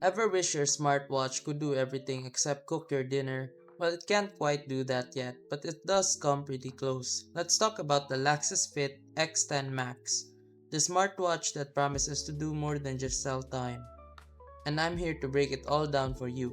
Ever wish your smartwatch could do everything except cook your dinner? Well, it can't quite do that yet, but it does come pretty close. Let's talk about the LaxasFit X10 Max, the smartwatch that promises to do more than just tell time. And I'm here to break it all down for you.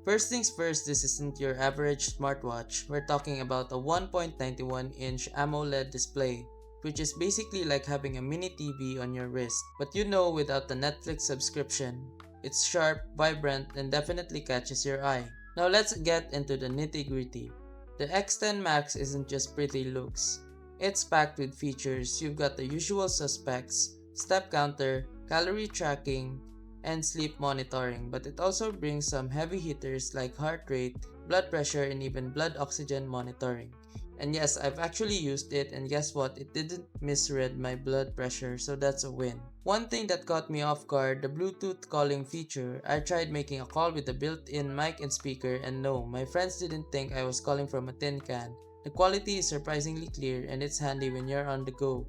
First things first, this isn't your average smartwatch. We're talking about a 1.91-inch AMOLED display, which is basically like having a mini TV on your wrist. But without the Netflix subscription. It's sharp, vibrant, and definitely catches your eye. Now let's get into the nitty gritty. The X10 Max isn't just pretty looks. It's packed with features. You've got the usual suspects, step counter, calorie tracking, and sleep monitoring, but it also brings some heavy hitters like heart rate, blood pressure, and even blood oxygen monitoring. And yes, I've actually used it, and guess what? It didn't misread my blood pressure, so that's a win. One thing that caught me off guard, the Bluetooth calling feature. I tried making a call with a built-in mic and speaker, and no, my friends didn't think I was calling from a tin can. The quality is surprisingly clear, and it's handy when you're on the go.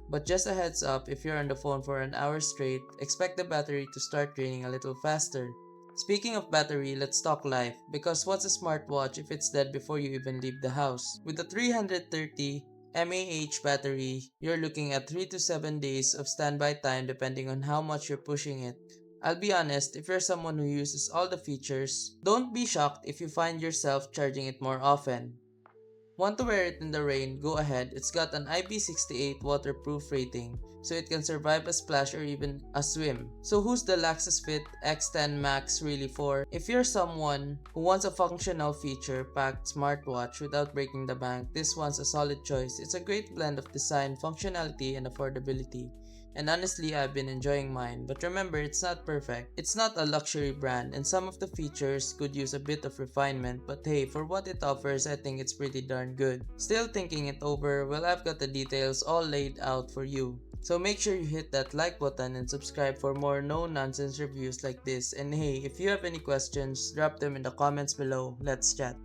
But just a heads up, if you're on the phone for an hour straight, expect the battery to start draining a little faster. Speaking of battery, let's talk life, because what's a smartwatch if it's dead before you even leave the house? With a 330 mAh battery, you're looking at 3 to 7 days of standby time depending on how much you're pushing it. I'll be honest, if you're someone who uses all the features, don't be shocked if you find yourself charging it more often. Want to wear it in the rain? Go ahead. It's got an IP68 waterproof rating, so it can survive a splash or even a swim. So who's the LaxasFit X10 Max really for? If you're someone who wants a functional feature-packed smartwatch without breaking the bank, this one's a solid choice. It's a great blend of design, functionality, and affordability. And honestly, I've been enjoying mine. But remember, it's not perfect. It's not a luxury brand, and some of the features could use a bit of refinement. But hey, for what it offers, I think it's pretty darn good. Still thinking it over? Well, I've got the details all laid out for you. So make sure you hit that like button and subscribe for more no-nonsense reviews like this. And hey, if you have any questions, drop them in the comments below. Let's chat.